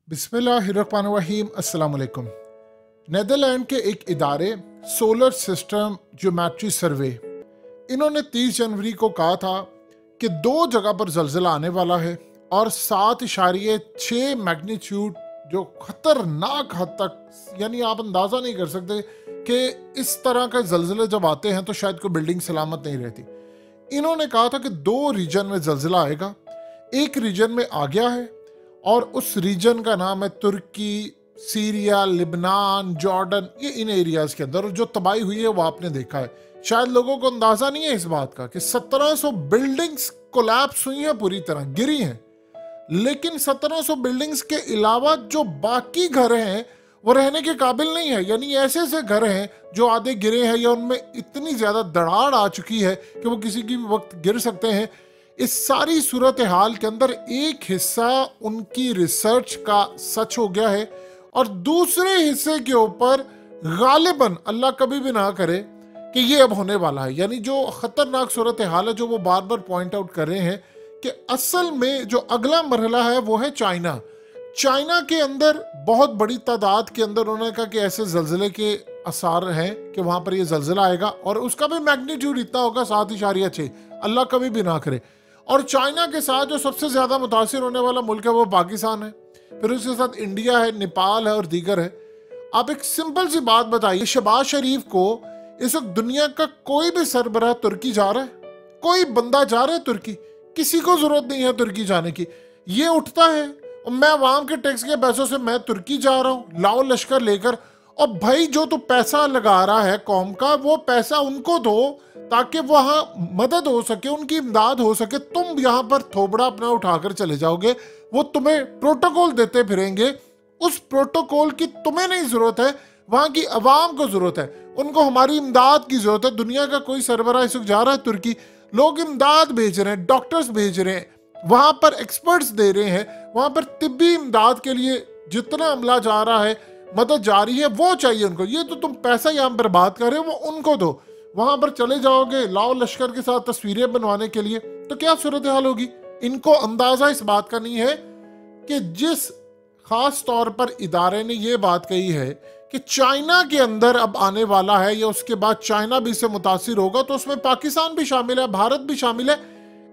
बिस्मिल्लाहिर्रहमानिर्रहीम अस्सलाम वालेकुम। नेदरलैंड के एक इदारे सोलर सिस्टम ज्योमेट्री सर्वे, इन्होंने 30 जनवरी को कहा था कि 2 जगह पर जल्जला आने वाला है और 7.6 मैग्नीट्यूड, जो खतरनाक हद तक, यानी आप अंदाज़ा नहीं कर सकते कि इस तरह के जल्जले जब आते हैं तो शायद कोई बिल्डिंग सलामत नहीं रहती। इन्होंने कहा था कि 2 रीजन में जल्जला आएगा। एक रीजन में आ गया है और उस रीजन का नाम है तुर्की, सीरिया, लिबनान, जॉर्डन, ये इन एरियाज के अंदर जो तबाही हुई है वो आपने देखा है। शायद लोगों को अंदाजा नहीं है इस बात का कि 1700 बिल्डिंग्स कोलैप्स हुई हैं, पूरी तरह गिरी हैं। लेकिन 1700 बिल्डिंग्स के अलावा जो बाकी घर हैं वो रहने के काबिल नहीं है। यानी ऐसे ऐसे घर हैं जो आधे गिरे हैं या उनमें इतनी ज्यादा दरार आ चुकी है कि वो किसी की भी वक्त गिर सकते हैं। इस सारी सूरत हाल के अंदर एक हिस्सा उनकी रिसर्च का सच हो गया है और दूसरे हिस्से के ऊपर गालिबन अल्लाह कभी भी ना करे कि ये अब होने वाला है। यानी जो खतरनाक सूरत हाल है जो वो बार बार पॉइंट आउट कर रहे हैं कि असल में जो अगला मरहला है वो है चाइना। चाइना के अंदर बहुत बड़ी तादाद के अंदर उन्होंने कहा कि ऐसे जल्जले के आसार हैं कि वहां पर ये जल्जला आएगा और उसका भी मैग्नीट्यूड इतना होगा 7.6, अल्लाह कभी भी ना करे। और चाइना के साथ जो सबसे ज्यादा मुतासिर होने वाला मुल्क है वो पाकिस्तान है, फिर उसके साथ इंडिया है, नेपाल है और दीगर है। आप एक सिंपल सी बात बताइए, शहबाज शरीफ को इस वक्त दुनिया का कोई भी सरबराह तुर्की जा रहा है? कोई बंदा जा रहा है तुर्की? किसी को जरूरत नहीं है तुर्की जाने की। ये उठता है और मैं अवाम के टैक्स के पैसों से मैं तुर्की जा रहा हूं, लाओ लश्कर लेकर। और भाई जो तू पैसा लगा रहा है कौम का, वो पैसा उनको दो ताकि वहां मदद हो सके, उनकी इमदाद हो सके। तुम यहां पर थोबड़ा अपना उठाकर चले जाओगे, वो तुम्हें प्रोटोकॉल देते फिरेंगे। उस प्रोटोकॉल की तुम्हें नहीं जरूरत है, वहां की अवाम को जरूरत है। उनको हमारी इमदाद की जरूरत है। दुनिया का कोई सरबराह इस वक्त जा रहा है तुर्की, लोग इमदाद भेज रहे हैं, डॉक्टर्स भेज रहे हैं, वहां पर एक्सपर्ट्स दे रहे हैं, वहां पर तिब्बी इमदाद के लिए जितना अमला जा रहा है, मदद जा रही है, वो चाहिए उनको। ये तो तुम पैसा यहाँ पर बात कर रहे हो, वो उनको दो। वहां पर चले जाओगे लाओ लश्कर के साथ तस्वीरें बनवाने के लिए, तो क्या सूरत हाल होगी। इनको अंदाजा इस बात का नहीं है कि जिस खास तौर पर इदारे ने ये बात कही है कि चाइना के अंदर अब आने वाला है या उसके बाद चाइना भी इससे मुतासिर होगा, तो उसमें पाकिस्तान भी शामिल है, भारत भी शामिल है।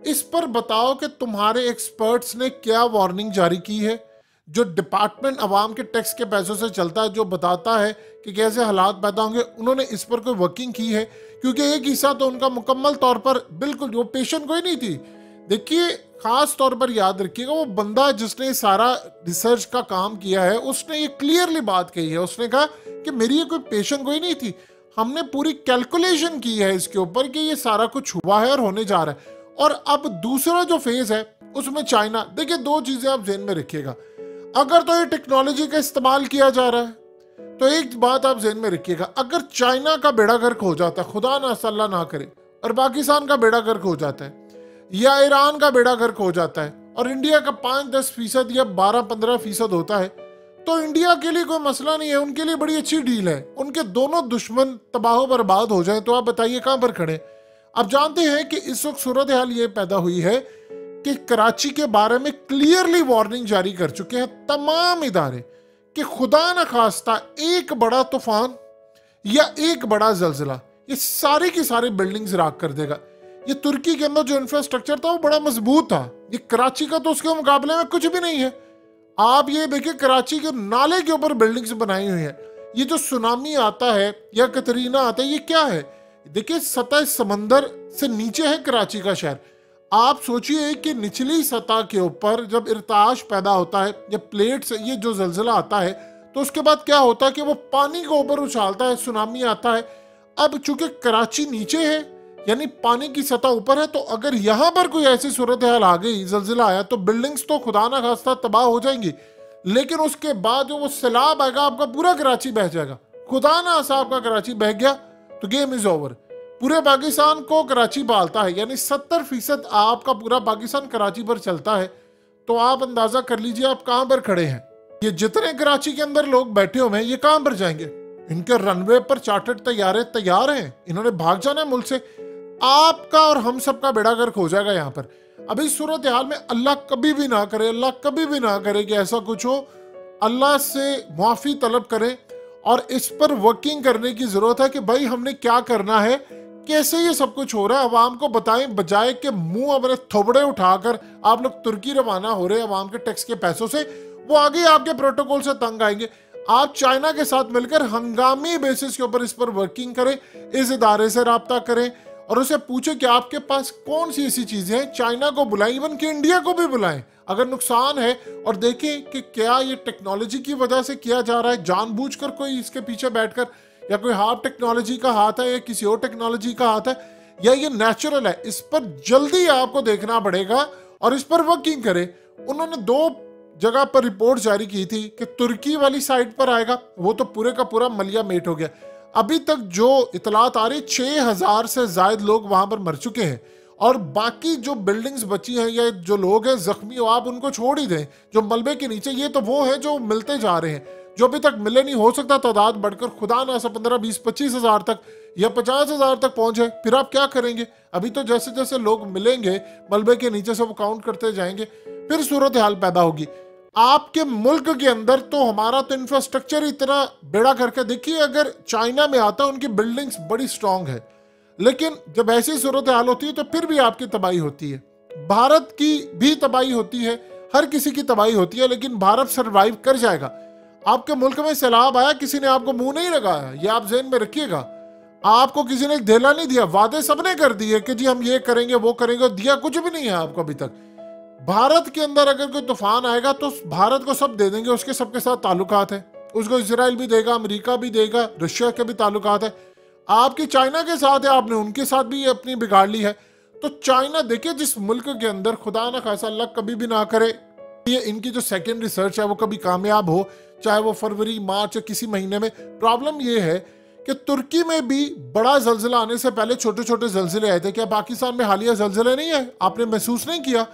इस पर बताओ कि तुम्हारे एक्सपर्ट्स ने क्या वार्निंग जारी की है? जो डिपार्टमेंट अवाम के टैक्स के पैसों से चलता है, जो बताता है कि कैसे हालात पैदा होंगे, उन्होंने इस पर कोई वर्किंग की है? क्योंकि एक हिस्सा तो उनका मुकम्मल तौर पर बिल्कुल वो पेशेंट कोई नहीं थी। देखिए, खास तौर पर याद रखिएगा, वो बंदा जिसने सारा रिसर्च का काम किया है उसने ये क्लियरली बात कही है। उसने कहा कि मेरी ये कोई पेशेंट कोई नहीं थी, हमने पूरी कैलकुलेशन की है इसके ऊपर कि ये सारा कुछ हुआ है और होने जा रहा है। और अब दूसरा जो फेज है उसमें चाइना। देखिए, 2 चीजें आप ध्यान में रखिएगा। अगर तो ये टेक्नोलॉजी का इस्तेमाल किया जा रहा है तो एक बात आप ज़हन में रखिएगा, अगर चाइना का बेड़ा गर्क हो जाता है, खुदा ना अल्लाह ना करे, और पाकिस्तान का बेड़ा गर्क हो जाता है या ईरान का बेड़ा गर्क हो जाता है और इंडिया का 5-10% या 12-15% होता है, तो इंडिया के लिए कोई मसला नहीं है, उनके लिए बड़ी अच्छी डील है। उनके दोनों दुश्मन तबाह बर्बाद हो जाए तो आप बताइए कहां पर खड़े। अब जानते हैं कि इस वक्त सूरत हाल ये पैदा हुई है कि कराची के बारे में क्लियरली वार्निंग जारी कर चुके हैं तमाम इदारे कि खुदा न खास्ता एक बड़ा तूफान या एक बड़ा जल्जला ये सारी की सारी बिल्डिंग्स राख कर देगा। ये तुर्की के अंदर जो इंफ्रास्ट्रक्चर था वो बड़ा मजबूत था, ये कराची का तो उसके मुकाबले में कुछ भी नहीं है। आप ये देखिए, कराची के नाले के ऊपर बिल्डिंग्स बनाई हुई हैं। ये जो सुनामी आता है या कतरीना आता है, ये क्या है? देखिए, सतह समंदर से नीचे है कराची का शहर। आप सोचिए कि निचली सतह के ऊपर जब इर्ताश पैदा होता है या प्लेट से ये जो जल्जला आता है, तो उसके बाद क्या होता है कि वो पानी को ऊपर उछालता है, सुनामी आता है। अब चूंकि कराची नीचे है यानी पानी की सतह ऊपर है, तो अगर यहाँ पर कोई ऐसी सूरत हाल आ गई, जल्जला आया, तो बिल्डिंग्स तो खुदा ना खास्ता तबाह हो जाएंगी। लेकिन उसके बाद जो वो सैलाब आएगा, आपका पूरा कराची बह जाएगा। खुदा ना खास्ता आपका कराची बह गया तो गेम इज ओवर। पूरे पाकिस्तान को कराची पालता है, यानी 70% आपका पूरा पाकिस्तान कराची पर चलता है। तो आप अंदाजा कर लीजिए आप कहां पर खड़े हैं। ये जितने कराची के अंदर लोग बैठे हुए हैं, ये कहां पर जाएंगे? इनके रनवे पर चार्टर्ड तैयारे तैयार हैं, इन्होंने भाग जाना है मुल्क से। आपका और हम सबका बेड़ा गर्क हो जाएगा यहाँ पर। अभी सूरत हाल में अल्लाह कभी भी ना करे, अल्लाह कभी भी ना करे कि ऐसा कुछ हो, अल्लाह से मुआफ़ी तलब करें और इस पर वर्किंग करने की ज़रूरत है कि भाई हमने क्या करना है, कैसे ये सब कुछ हो रहा है, अवाम को बताएं, बजाय के मुंह अपने थोबड़े उठाकर आप लोग तुर्की रवाना हो रहे हैं अवाम के टैक्स के पैसों से, वो आगे आपके प्रोटोकॉल से तंग आएंगे। आप चाइना के साथ मिलकर हंगामी बेसिस के ऊपर इस पर वर्किंग करें, इस इदारे से राब्ता करें और उसे पूछे कि आपके पास कौन सी ऐसी चीजें हैं। चाइना को बुलाएं, इवन कि इंडिया को भी बुलाएं अगर नुकसान है, और देखें कि क्या ये टेक्नोलॉजी की वजह से किया जा रहा है, जानबूझकर कोई इसके पीछे बैठकर, या कोई हार्ड टेक्नोलॉजी का हाथ है या किसी और टेक्नोलॉजी का हाथ है, या ये नेचुरल है। इस पर जल्दी आपको देखना पड़ेगा और इस पर वर्किंग करें। उन्होंने 2 जगह पर रिपोर्ट जारी की थी कि तुर्की वाली साइड पर आएगा, वो तो पूरे का पूरा मलिया मेट हो गया। अभी तक जो इतलात आ रही 6000 से ज्यादा लोग वहां पर मर चुके हैं, और बाकी जो बिल्डिंग्स बची हैं या जो लोग हैं जख्मी हो, आप उनको छोड़ ही दें जो मलबे के नीचे, ये तो वो है जो मिलते जा रहे हैं, जो अभी तक मिले नहीं। हो सकता तादाद बढ़कर खुदा ना 15, 20, 25 हजार तक या 50 हजार तक पहुंचे, फिर आप क्या करेंगे? अभी तो जैसे जैसे लोग मिलेंगे मलबे के नीचे से वो काउंट करते जाएंगे, फिर सूरत हाल पैदा होगी। आपके मुल्क के अंदर तो हमारा तो इंफ्रास्ट्रक्चर इतना बेड़ा करके देखिए, अगर चाइना में आता उनकी बिल्डिंग्स बड़ी स्ट्रांग है, लेकिन जब ऐसी सूरत हाल होती है तो फिर भी आपकी तबाही होती है। भारत की भी तबाही होती है, हर किसी की तबाही होती है, लेकिन भारत सरवाइव कर जाएगा। आपके मुल्क में सैलाब आया, किसी ने आपको मुंह नहीं लगाया, ये आप ज़हन में रखिएगा। आपको किसी ने धेला नहीं दिया, वादे सबने कर दिए कि जी हम ये करेंगे वो करेंगे, दिया कुछ भी नहीं है आपको अभी तक। भारत के अंदर अगर कोई तूफान आएगा तो भारत को सब दे देंगे, उसके सबके साथ ताल्लुकात है, उसको इजराइल भी देगा, अमेरिका भी देगा, रशिया के भी ताल्लुकात है, आपकी चाइना के साथ है, आपने उनके साथ भी अपनी बिगाड़ ली है। तो चाइना देखिए, जिस मुल्क के अंदर खुदा ना खासा अल्लाह कभी भी ना करे ये इनकी जो सेकेंड रिसर्च है वो कभी कामयाब हो, चाहे वो फरवरी, मार्च या किसी महीने में। प्रॉब्लम ये है कि तुर्की में भी बड़ा जल्जिला आने से पहले छोटे छोटे जल्जिले आए थे। क्या पाकिस्तान में हालिया जल्जिले नहीं है? आपने महसूस नहीं किया?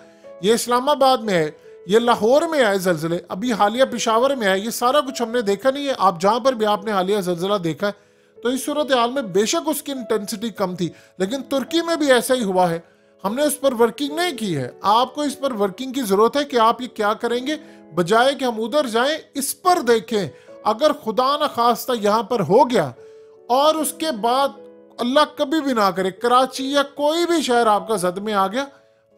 ये इस्लामाबाद में है, ये लाहौर में आए जल्जिले, अभी हालिया पेशावर में आए, ये सारा कुछ हमने देखा नहीं है? आप जहां पर भी आपने हालिया जल्जिला देखा है, तो इस सूरत हाल में बेशक उसकी इंटेंसिटी कम थी, लेकिन तुर्की में भी ऐसा ही हुआ है। हमने उस पर वर्किंग नहीं की है। आपको इस पर वर्किंग की जरूरत है कि आप ये क्या करेंगे, बजाय कि हम उधर जाएं, इस पर देखें। अगर खुदा न खास्ता यहां पर हो गया और उसके बाद अल्लाह कभी भी ना करे कराची या कोई भी शहर आपका जद में आ गया,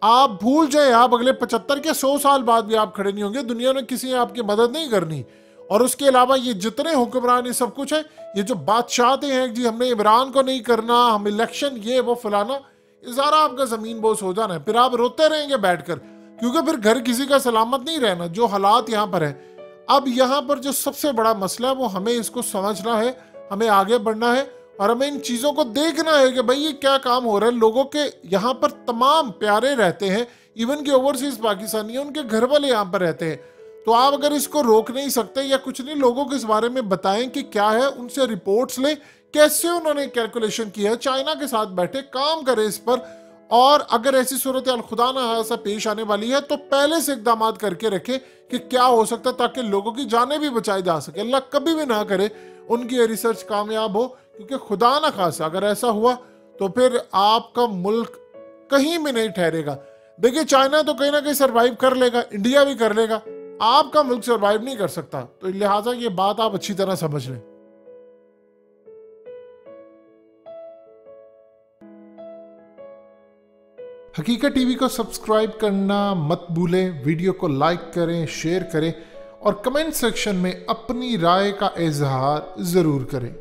आप भूल जाए, आप अगले 75 के 100 साल बाद भी आप खड़े नहीं होंगे। दुनिया ने किसी ने आपकी मदद नहीं करनी। और उसके अलावा ये जितने हुक्मरान ये सब कुछ है, ये जो बादशाहते हैं जी हमने इमरान को नहीं करना, हम इलेक्शन ये वो फलाना, ये सारा आपका जमीन बोस हो जाना है। फिर आप रोते रहेंगे बैठकर, क्योंकि फिर घर किसी का सलामत नहीं रहना। जो हालात यहाँ पर है, अब यहाँ पर जो सबसे बड़ा मसला है वो हमें इसको समझना है, हमें आगे बढ़ना है और हमें इन चीज़ों को देखना है कि भाई ये क्या काम हो रहा है। लोगों के यहाँ पर तमाम प्यारे रहते हैं, इवन के ओवरसीज पाकिस्तानी है, उनके घर वाले यहाँ पर रहते हैं। तो आप अगर इसको रोक नहीं सकते या कुछ नहीं, लोगों को इस बारे में बताएं कि क्या है, उनसे रिपोर्ट्स लें कैसे उन्होंने कैलकुलेशन किया है, चाइना के साथ बैठे काम करें इस पर। और अगर ऐसी सूरत हाल खुदा ना ऐसा पेश आने वाली है तो पहले से इकदाम करके रखें कि क्या हो सकता है, ताकि लोगों की जानें भी बचाई जा सके। अल्लाह कभी भी ना करे उनकी ये रिसर्च कामयाब हो, क्योंकि खुदा ना खासा अगर ऐसा हुआ तो फिर आपका मुल्क कहीं भी नहीं ठहरेगा। देखिए चाइना तो कहीं ना कहीं सर्वाइव कर लेगा, इंडिया भी कर लेगा, आपका मुल्क सर्वाइव नहीं कर सकता। तो लिहाजा ये बात आप अच्छी तरह समझ लें। हकीकत टीवी को सब्सक्राइब करना मत भूलें, वीडियो को लाइक करें, शेयर करें और कमेंट सेक्शन में अपनी राय का इजहार जरूर करें।